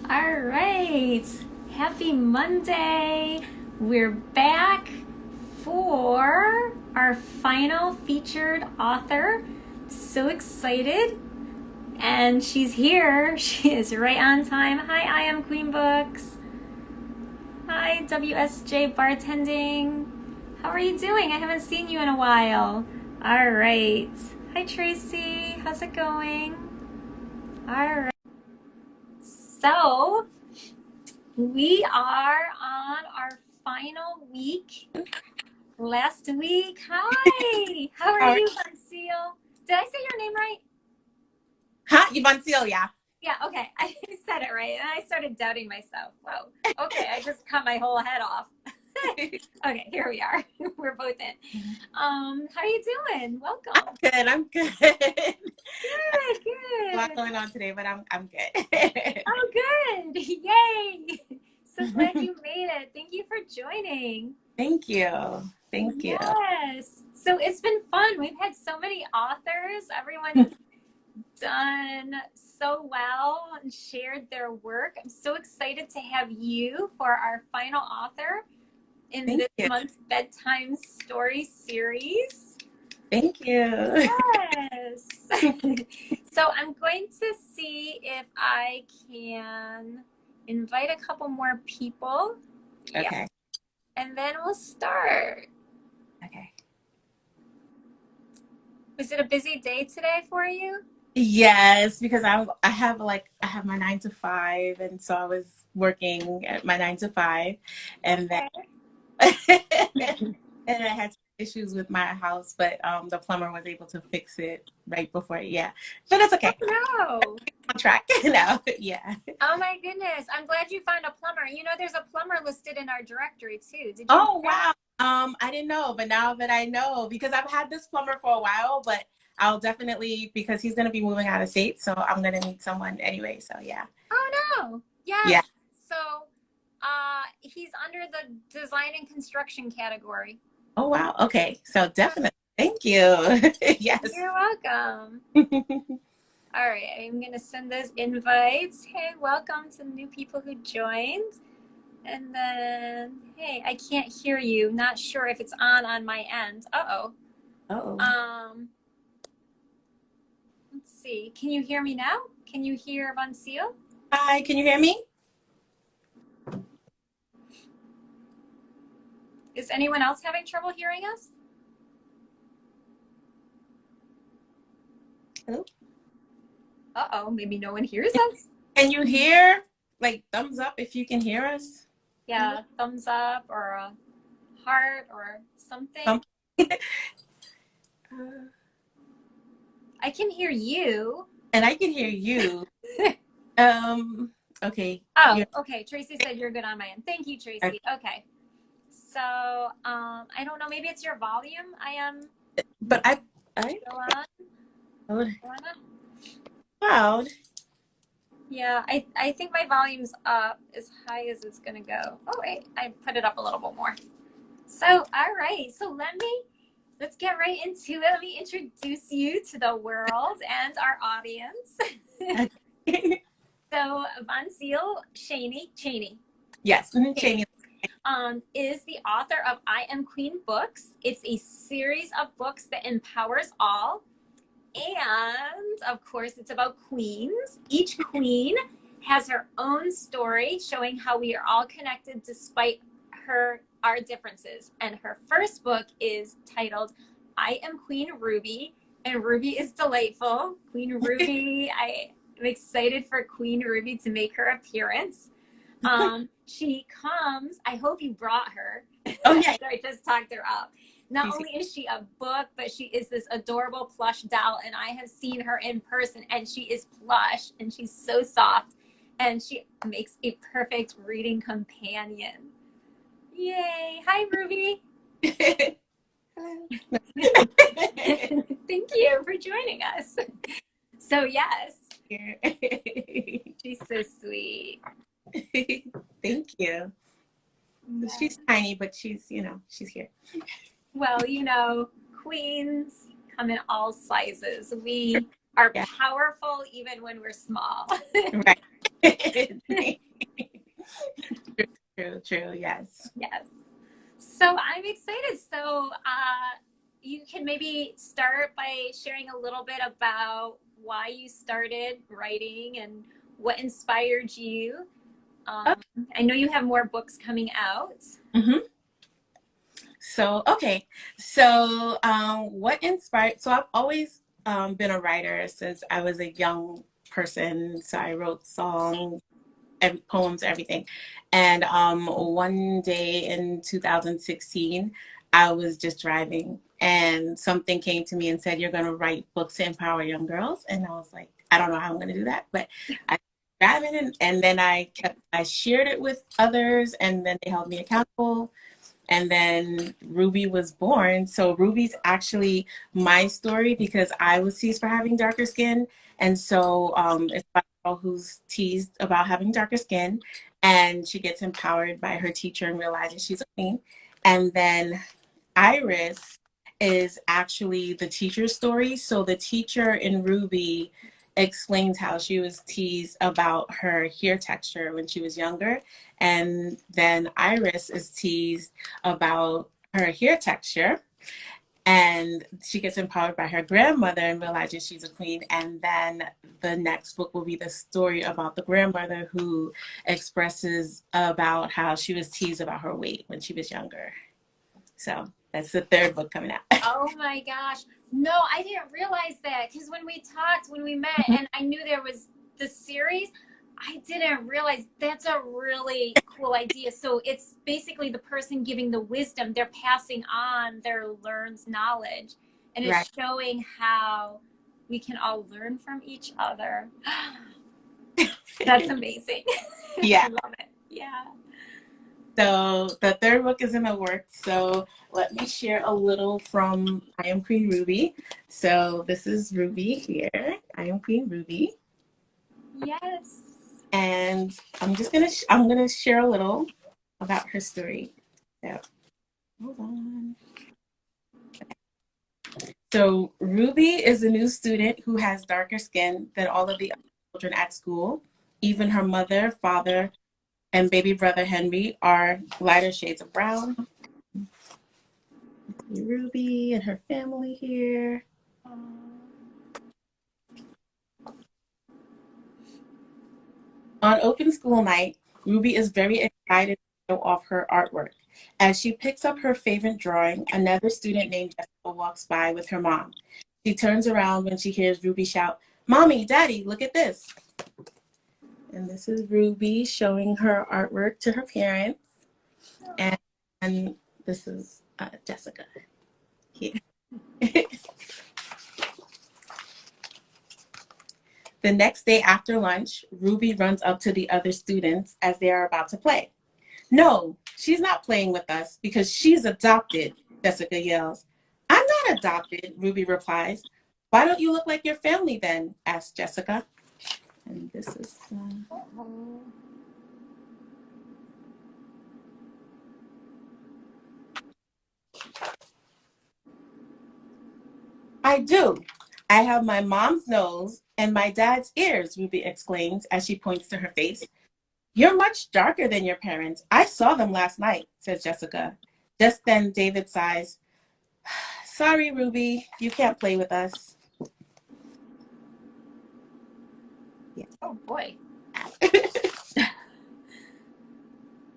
All right. Happy Monday. We're back for our final featured author. So excited. And she's here. She is right on time. Hi, I am Queen Books. Hi, WSJ Bartending. How are you doing? I haven't seen you in a while. All right. Hi, Tracy. How's it going? All right. So, we are on our final week. Last week. Hi. How are How you, Voncille? Did I say your name right? Huh? Voncille, yeah. Yeah, okay. I said it right. And I started doubting myself. Whoa. Okay, I just cut my whole head off. Okay, here we are. We're both in. How are you doing? Welcome. I'm good. Good, A lot good. going on today, but I'm good. Oh, good. Yay. So glad you made it. Thank you for joining. Thank you. Thank you. Yes. So it's been fun. We've had so many authors. Everyone's done so well and shared their work. I'm so excited to have you for our final author in Thank this you. month's Bedtime Story Series. Thank you. Yes. So I'm going to see if I can invite a couple more people. Okay. Yeah. And then we'll start. Okay. Was it a busy day today for you? Yes, because I have my 9 to 5, and so I was working at my 9 to 5, and then and I had some issues with my house, but the plumber was able to fix it right before. Yeah, so that's okay. Oh, no. On track now. Yeah. Oh my goodness. I'm glad you found a plumber. You know, there's a plumber listed in our directory too. Did you know Oh that? wow. I didn't know, but now that I know, because I've had this plumber for a while, but I'll definitely, because he's gonna be moving out of state, so I'm gonna need someone anyway. So yeah. Oh no. Yes. Yeah. So he's under the design and construction category. Oh wow. Okay. So definitely. Thank you. Yes. You're welcome. All right, I'm gonna send those invites. Hey, welcome to the new people who joined. And then, hey, I can't hear you. Not sure if it's on my end. Uh-oh. Oh. Let's see. Can you hear me now? Can you hear Voncille? Hi. Can you hear me? Is anyone else having trouble hearing us? Hello? Uh-oh, maybe no one hears us. Can you hear? Like thumbs up if you can hear us. Yeah, thumbs up or a heart or something. I can hear you. And I can hear you. Okay. Oh, okay. Tracy said you're good on my end. Thank you, Tracy. Okay. So, I don't know. Maybe it's your volume. I am. But I Go on. loud. Yeah, I think my volume's up as high as it's gonna go. Oh wait, I put it up a little bit more. So, all right. So let's get right into it. Let me introduce you to the world and our audience. So, Voncille Chaney. Yes. Chaney. Is the author of I Am Queen Books. It's a series of books that empowers all. And of course, it's about queens. Each queen has her own story showing how we are all connected despite our differences. And her first book is titled I Am Queen Ruby. And Ruby is delightful. Queen Ruby, I am excited for Queen Ruby to make her appearance. She comes, I hope you brought her. Oh yeah. I just talked her up. Not only is she a book, but she is this adorable plush doll, and I have seen her in person, and she is plush, and she's so soft, and she makes a perfect reading companion. Yay! Hi, Ruby. Hello. Thank you for joining us. So yes, she's so sweet. Thank you. She's tiny, but she's here. Well, queens come in all sizes. We are powerful even when we're small. Right. True, yes. Yes. So I'm excited. So you can maybe start by sharing a little bit about why you started writing and what inspired you. Oh, I know you have more books coming out. mhm. So, okay. So, what inspired? So, I've always been a writer since I was a young person. So, I wrote songs, poems, everything. And one day in 2016, I was just driving and something came to me and said, "You're going to write books to empower young girls." And I was like, I don't know how I'm going to do that. But I driving and then I shared it with others and then they held me accountable. And then Ruby was born. So Ruby's actually my story because I was teased for having darker skin. And so it's about a girl who's teased about having darker skin. And she gets empowered by her teacher and realizes she's a queen. And then Iris is actually the teacher's story. So the teacher in Ruby explains how she was teased about her hair texture when she was younger. And then Iris is teased about her hair texture. And she gets empowered by her grandmother and realizes she's a queen. And then the next book will be the story about the grandmother who expresses about how she was teased about her weight when she was younger. So that's the third book coming out. Oh my gosh. No, I didn't realize that because when we talked, when we met, and I knew there was the series, I didn't realize that's a really cool idea. So it's basically the person giving the wisdom, they're passing on their learned knowledge, and Right. it's showing how we can all learn from each other. That's amazing. Yeah. I love it. Yeah. So the third book is in the works. So let me share a little from I Am Queen Ruby. So this is Ruby here. I am Queen Ruby. Yes. And I'm gonna share a little about her story. So hold on. So Ruby is a new student who has darker skin than all of the other children at school. Even her mother, father, and baby brother Henry are lighter shades of brown. Ruby and her family here. On open school night, Ruby is very excited to show off her artwork. As she picks up her favorite drawing, another student named Jessica walks by with her mom. She turns around when she hears Ruby shout, "Mommy, Daddy, look at this." And this is Ruby showing her artwork to her parents. And this is Jessica here. The next day after lunch, Ruby runs up to the other students as they are about to play. "No, she's not playing with us because she's adopted," Jessica yells. "I'm not adopted," Ruby replies. "Why don't you look like your family then?" asks Jessica. And this is. "I do. I have my mom's nose and my dad's ears," Ruby exclaims as she points to her face. "You're much darker than your parents. I saw them last night," says Jessica. Just then, David sighs. "Sorry, Ruby, you can't play with us." Yeah. Oh boy.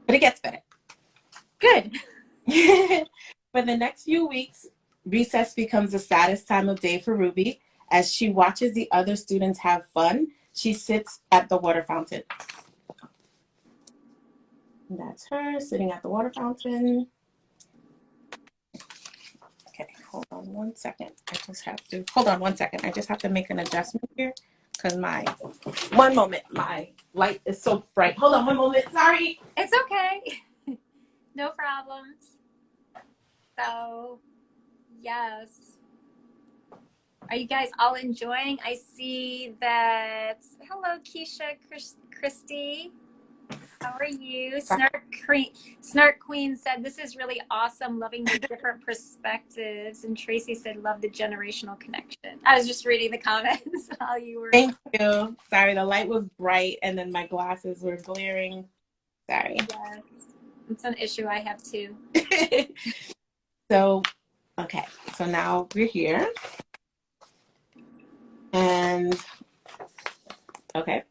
But it gets better. Good. For the next few weeks, recess becomes the saddest time of day for Ruby. As she watches the other students have fun, she sits at the water fountain. And that's her sitting at the water fountain. Okay, hold on one second. Hold on one second. I just have to make an adjustment here because one moment, my light is so bright. Hold on one moment. Sorry. It's okay. No problems. So, yes. Are you guys all enjoying? I see that. Hello, Keisha, Christy. How are you? Sorry. Snark Queen said, this is really awesome, loving the different perspectives. And Tracy said, love the generational connection. I was just reading the comments while you were. Thank you. Sorry, the light was bright and then my glasses were glaring. Sorry. Yes, it's an issue I have too. So, okay. So now we're here. And, okay.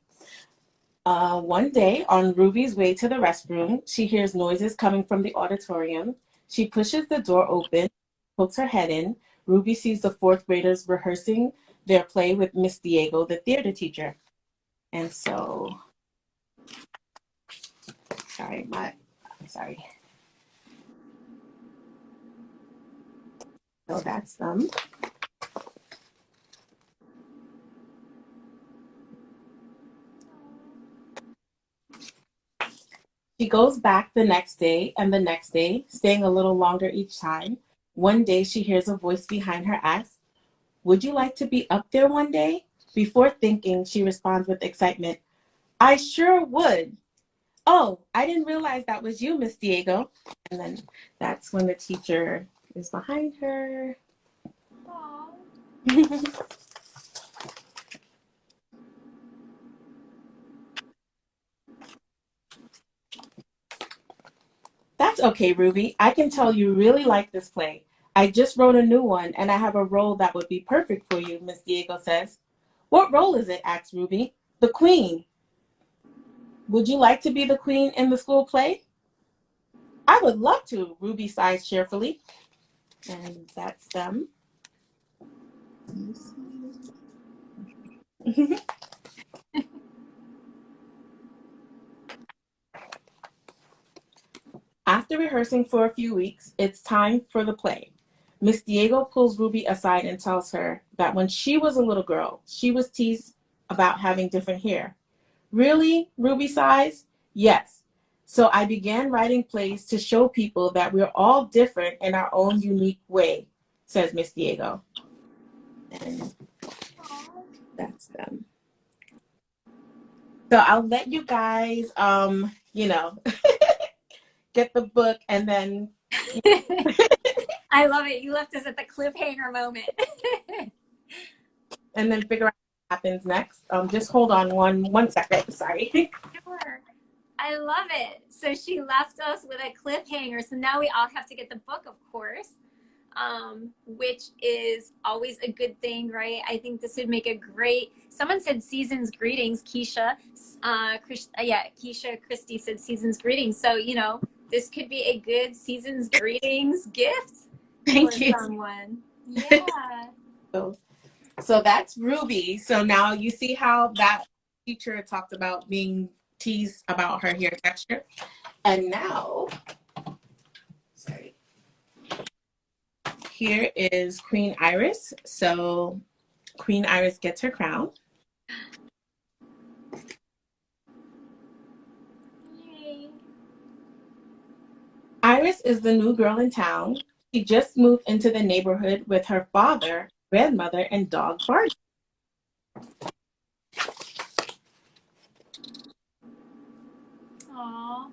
One day, on Ruby's way to the restroom, she hears noises coming from the auditorium. She pushes the door open, pokes her head in. Ruby sees the fourth graders rehearsing their play with Miss Diego, the theater teacher. And so, sorry. So that's them. She goes back the next day and the next day, staying a little longer each time. One day she hears a voice behind her ask, "Would you like to be up there one day?" Before thinking, she responds with excitement, "I sure would. Oh, I didn't realize that was you, Miss Diego." And then that's when the teacher is behind her. That's okay, Ruby. I can tell you really like this play. I just wrote a new one, and I have a role that would be perfect for you, Miss Diego says. "What role is it?" asks Ruby. "The queen." "Would you like to be the queen in the school play?" "I would love to," Ruby sighs cheerfully. And that's them. After rehearsing for a few weeks, it's time for the play. Miss Diego pulls Ruby aside and tells her that when she was a little girl, she was teased about having different hair. "Really?" Ruby sighs. "Yes. So I began writing plays to show people that we're all different in our own unique way," says Miss Diego. And that's them. So I'll let you guys, get the book and then. I love it. You left us at the cliffhanger moment. And then figure out what happens next. Just hold on one second. Sorry. Sure. I love it. So she left us with a cliffhanger. So now we all have to get the book, of course, which is always a good thing, right? I think this would make a great. Someone said season's greetings, Keisha. Keisha Christie said season's greetings. So this could be a good season's greetings gift Thank you. Someone. Yeah. So that's Ruby. So now you see how that teacher talked about being teased about her hair texture. And now, sorry, here is Queen Iris. So Queen Iris gets her crown. Yay. Iris is the new girl in town. She just moved into the neighborhood with her father, grandmother, and dog Barney. Aww.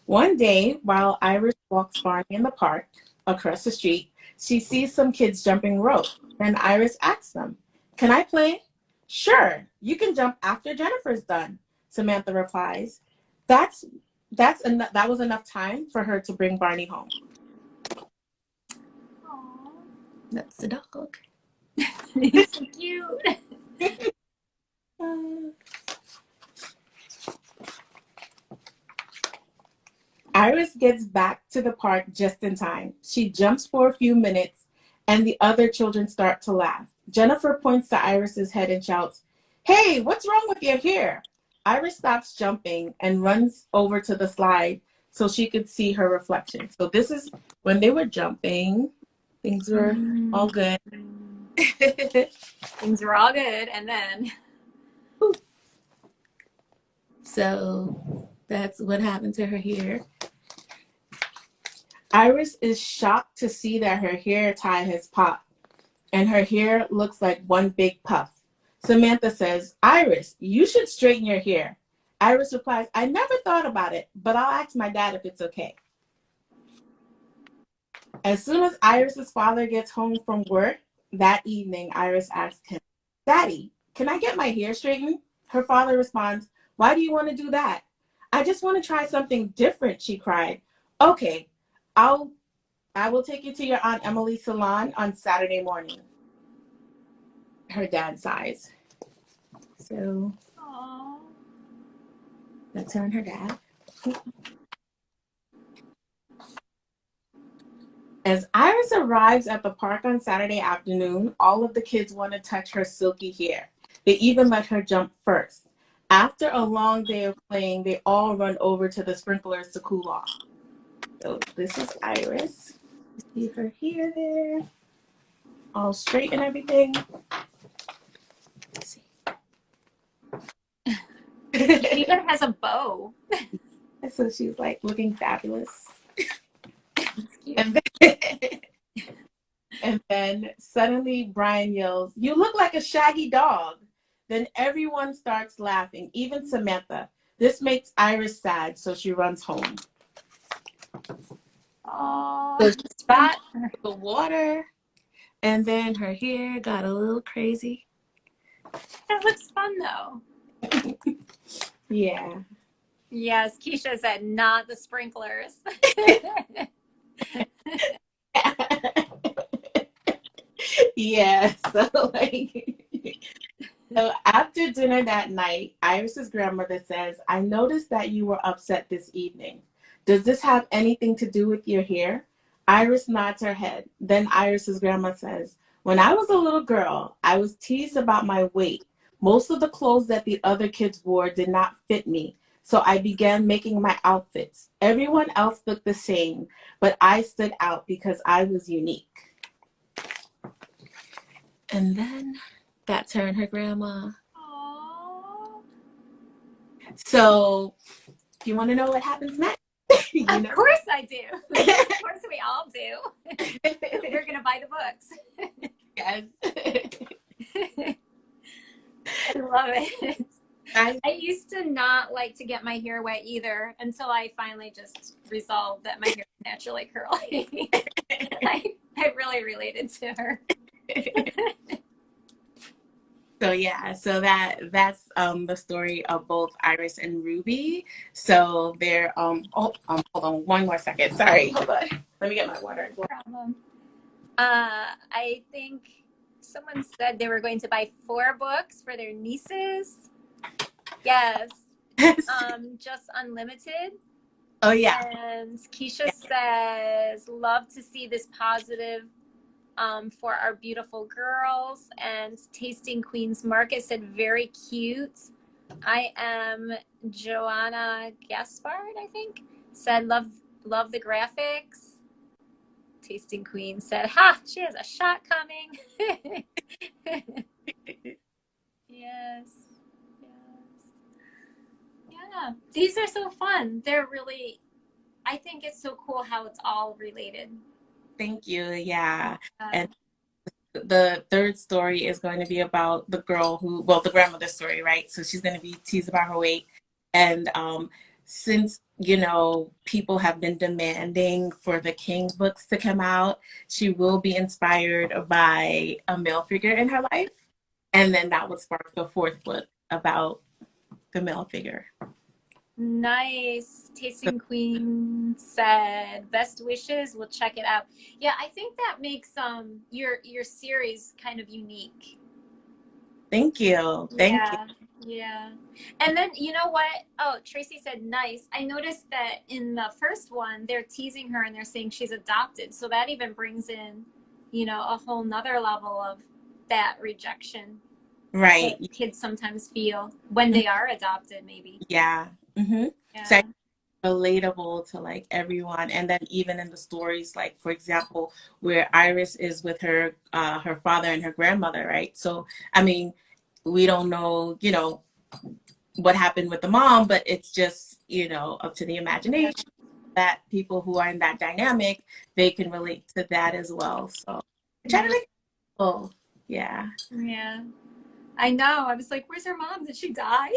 One day, while Iris walks Barney in the park across the street, she sees some kids jumping rope. Then Iris asks them, "Can I play?" "Sure, you can jump after Jennifer's done," Samantha replies. That was enough time for her to bring Barney home. Aww. That's the dog. He's so cute. Iris gets back to the park just in time. She jumps for a few minutes, and the other children start to laugh. Jennifer points to Iris's head and shouts, "Hey, what's wrong with your hair?" Iris stops jumping and runs over to the slide so she could see her reflection. So this is when they were jumping. Things were all good. Things were all good, and then. So that's what happened to her hair. Iris is shocked to see that her hair tie has popped, and her hair looks like one big puff. Samantha says, Iris, you should straighten your hair. Iris replies, I never thought about it, but I'll ask my dad if it's okay. As soon as Iris's father gets home from work that evening, Iris asks him, Daddy, can I get my hair straightened? Her father responds, why do you want to do that? I just want to try something different, she cried. Okay, I will take you to your Aunt Emily's salon on Saturday morning. Her dad sighs. So Aww. that's her and her dad. As Iris arrives at the park on Saturday afternoon, all of the kids want to touch her silky hair. They even let her jump first. After a long day of playing, they all run over to the sprinklers to cool off. So this is Iris. You see her hair there, all straight and everything. Let's see. She even has a bow. So she's like looking fabulous. That's cute. And then suddenly Brian yells, you look like a shaggy dog. Then everyone starts laughing, even Samantha. This makes Iris sad, so she runs home. Oh, So she spat the water, and then her hair got a little crazy. that looks fun though. Yeah. Yes, Keisha said not the sprinklers. Yeah. So after dinner that night, Iris's grandmother says, I noticed that you were upset this evening. Does this have anything to do with your hair? Iris nods her head. Then Iris's grandma says, when I was a little girl, I was teased about my weight. Most of the clothes that the other kids wore did not fit me, so I began making my outfits. Everyone else looked the same, but I stood out because I was unique. And then that's her and her grandma. Aww. So, do you want to know what happens next? Of course I do. Of course we all do. We're going to buy the books. Yes. I love it. I used to not like to get my hair wet either until I finally just resolved that my hair is naturally curly. I really related to her. So yeah, so that's the story of both Iris and Ruby. So they're hold on one more second. Sorry, hold on. Let me get my water. No problem. I think someone said they were going to buy 4 books for their nieces. Yes. Just unlimited. Oh yeah. And Keisha says, love to see this positive for our beautiful girls. And Tasting Queens Market said, very cute. I am Joanna Gaspard, I think, said, love the graphics. Tasting Queen said, ha, she has a shot coming. Yes. Yeah. These are so fun. They're really, I think it's so cool how it's all related. Thank you. Yeah. And the third story is going to be about the girl who, well, the grandmother story, right? So she's going to be teased about her weight. And since, you know, people have been demanding for the King books to come out, she will be inspired by a male figure in her life. And then that would spark the 4th book about the male figure. Nice. Tasting Queen said, best wishes. We'll check it out. Yeah, I think that makes your series kind of unique. Thank you. Thank you. Yeah. And then, you know what? Oh, Tracy said, nice. I noticed that in the first one, they're teasing her and they're saying she's adopted. So that even brings in, you know, a whole nother level of that rejection. Right. That kids sometimes feel when they are adopted, maybe. Yeah. Mm-hmm. Yeah. So relatable to like everyone. And then even in the stories, like for example, where Iris is with her father and her grandmother, right? So I mean, we don't know, you know, what happened with the mom, but it's just, you know, up to the imagination that people who are in that dynamic, they can relate to that as well. So try to make it cool. Yeah. I know. I was like, where's her mom? Did she die?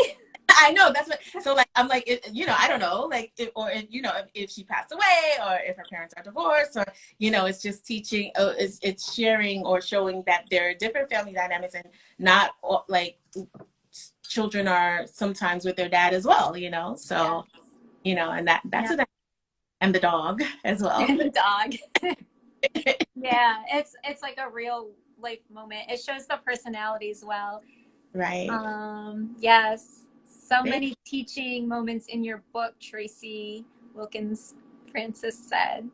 I know that's what. So like, I'm like, I don't know, like, if she passed away or if her parents are divorced, or it's just teaching. It's sharing or showing that there are different family dynamics, and not like children are sometimes with their dad as well. So and that's Yeah. what. And the dog as well. And the dog. Yeah, it's like a real life moment. It shows the personalities well. Right. Yes. So many teaching moments in your book, Tracy Wilkins Francis said.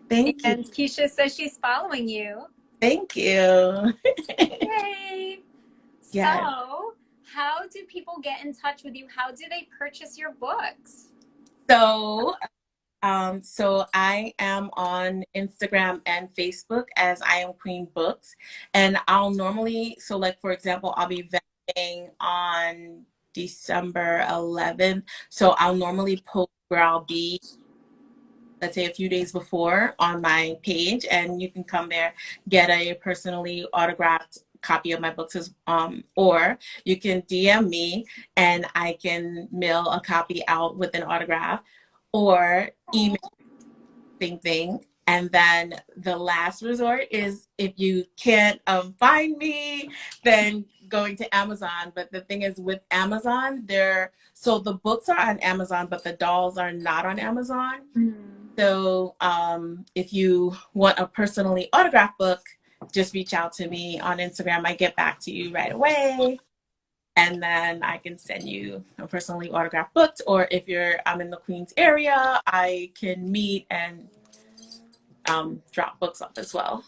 Thank you. And Keisha says she's following you. Thank you. Yay. Yes. So, how do people get in touch with you? How do they purchase your books? So I am on Instagram and Facebook as I Am Queen Books, and I'll normally, so like for example, I'll be vending on December 11th. So I'll normally post where I'll be, let's say a few days before, on my page, and you can come there, get a personally autographed copy of my books, or you can DM me and I can mail a copy out with an autograph, or email, same thing. And then the last resort is, if you can't find me, then going to Amazon. But the thing is, with Amazon, so the books are on Amazon, but the dolls are not on Amazon. So if you want a personally autographed book, just reach out to me on Instagram. I get back to you right away. And then I can send you a personally autographed book. Or if I'm in the Queens area, I can meet and drop books off as well.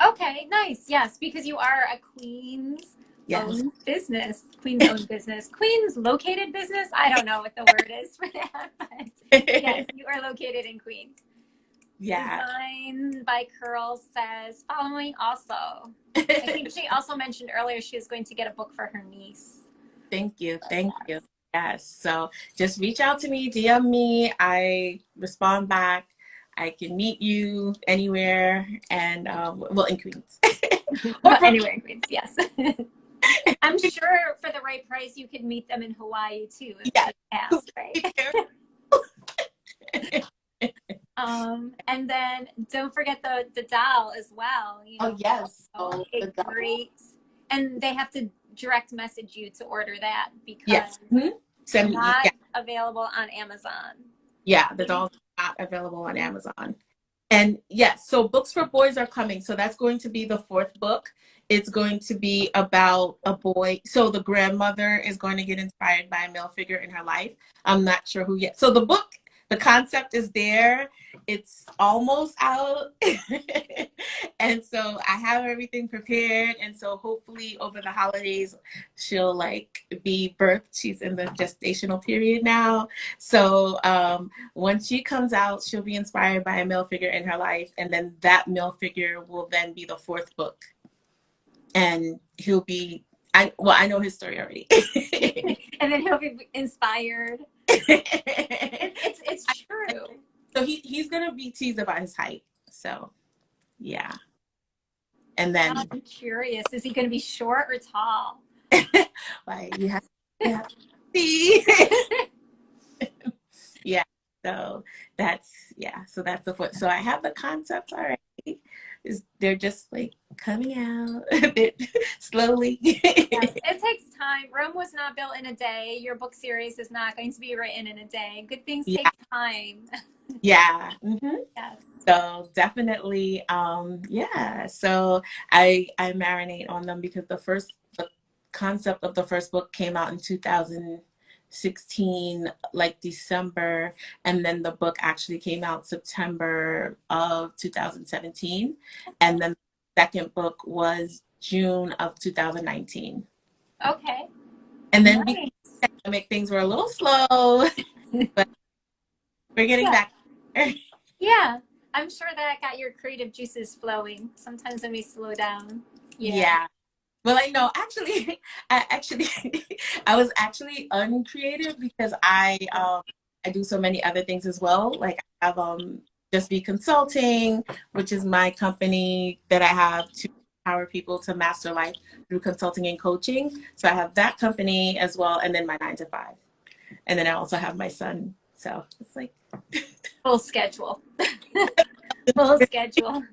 Okay, nice. Yes, because you are a Queens owned business. Queens owned business. Queens located business. I don't know what the word is for that, but yes, you are located in Queens. Yeah. Design by Curl says following also. I think she also mentioned earlier she was going to get a book for her niece. Thank you. Thank you. Yes. So just reach out to me, DM me. I respond back. I can meet you anywhere, and well, in Queens. Well, anywhere in Queens, yes. I'm sure for the right price you could meet them in Hawaii too. If you asked, right? And then don't forget the doll as well. Oh yes. Great. And they have to direct message you to order that, because it's not available on Amazon. Yeah, the doll's not available on Amazon. And yes, so books for boys are coming. So that's going to be the 4th book. It's going to be about a boy. So the grandmother is going to get inspired by a male figure in her life. I'm not sure who yet. So the concept is there. It's almost out. And so I have everything prepared. And so hopefully over the holidays, she'll be birthed. She's in the gestational period now. So when she comes out, she'll be inspired by a male figure in her life. And then that male figure will then be the 4th book. And he'll be, I know his story already. And then he'll be inspired. It's true. So he's gonna be teased about his height. So yeah. And then I'm curious, is he gonna be short or tall? You have to see. Yeah. So that's the 4th. So I have the concepts already. They're just coming out a bit slowly. Yes, it takes time. Rome was not built in a day. Your book series is not going to be written in a day. Good things take time. Yeah. Mm-hmm. Yes. So definitely, So I marinate on them because the concept of the 1st book came out in 2016, December, and then the book actually came out September of 2017, and then the 2nd book was June of 2019. Okay. And then pandemic, things were a little slow, but we're getting back there. Yeah, I'm sure that got your creative juices flowing. Sometimes when we slow down. Yeah. Well, I know, I was actually uncreative because I do so many other things as well. I have Just Be Consulting, which is my company that I have empower people to master life through consulting and coaching. So I have that company as well, and then my 9 to 5. And then I also have my son. So it's like full schedule. Full schedule.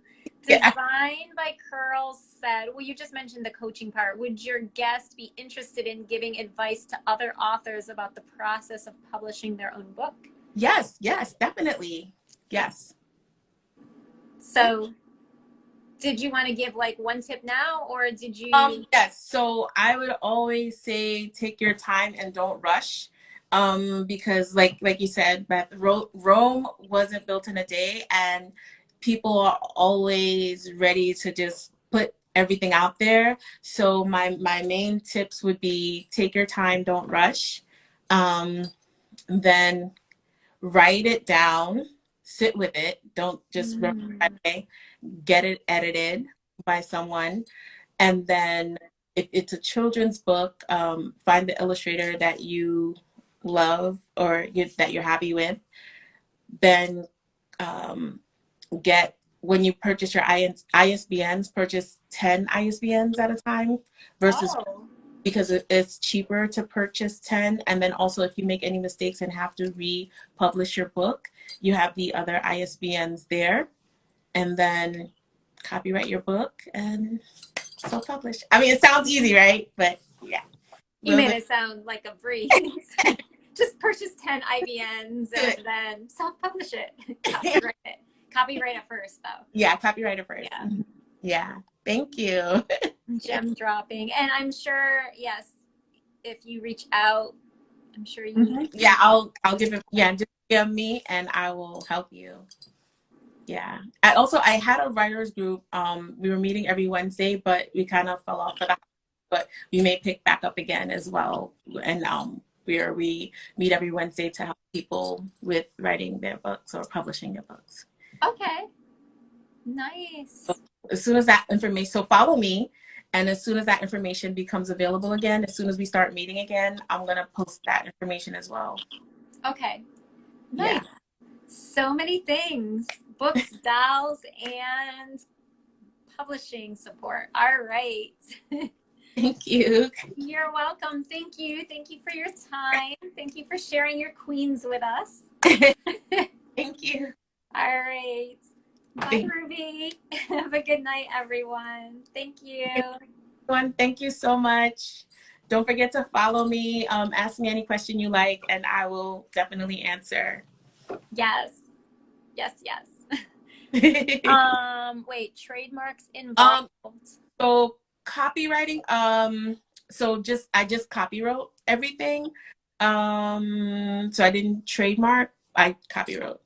yeah. Designed by Curls said, well, you just mentioned the coaching part. Would your guest be interested in giving advice to other authors about the process of publishing their own book? Yes, definitely. Yes. So did you want to give like one tip now, or did you? Yes. So I would always say take your time and don't rush. Because like you said, Beth, Rome wasn't built in a day, and people are always ready to just put everything out there. So my main tips would be take your time, don't rush. Then write it down, sit with it, don't just remember right away. Get it edited by someone. And then if it's a children's book, find the illustrator that you love or that you're happy with. Then when you purchase your ISBNs, purchase 10 ISBNs at a time versus because it's cheaper to purchase 10. And then also if you make any mistakes and have to republish your book, you have the other ISBNs there. And then copyright your book and self-publish. I mean, it sounds easy, right? But yeah. You made it sound like a breeze. Just purchase 10 IBNs and then self-publish it. Copyright it. Copyright it first, though. Yeah, copyright it first. Yeah. Thank you. Gem dropping. And I'm sure, yes, if you reach out, I'm sure you Yeah, I'll give it, just DM me and I will help you. Yeah. I had a writers group. We were meeting every Wednesday, but we kind of fell off of that. But we may pick back up again as well. And where we meet every Wednesday to help people with writing their books or publishing their books. Okay. Nice. So as soon as that information, so follow me. And as soon as that information becomes available again, as soon as we start meeting again, I'm going to post that information as well. Okay. Nice. Yeah. So many things. Books, dolls, and publishing support. All right. Thank you. You're welcome. Thank you. Thank you for your time. Thank you for sharing your queens with us. Thank you. All right. Bye, Ruby. Have a good night, everyone. Thank you. Thank you so much. Don't forget to follow me. Ask me any question you like, and I will definitely answer. Yes. Yes, yes. Wait, trademarks involved. So copywriting, I just copywrote everything. So I didn't trademark, I copywrote.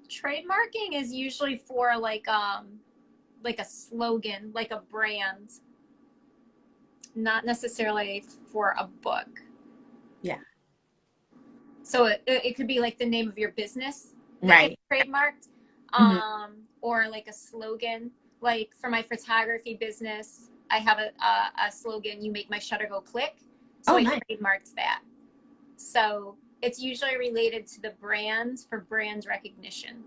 Trademarking is usually for like a slogan, like a brand, not necessarily for a book. Yeah. So it could be like the name of your business, right? Trademarked, or like a slogan. Like for my photography business, I have a slogan: "You make my shutter go click." So I trademarked that. So it's usually related to the brand for brand recognition.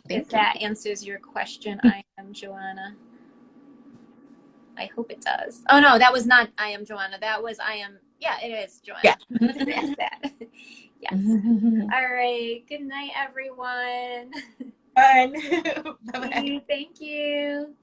If that answers your question, I am Joanna. I hope it does. Oh no, that was not I am Joanna. That was I am. Yeah, it is Joanna. Yeah. That's that. Yes. All right. Good night, everyone. Fun. Bye-bye. Thank you.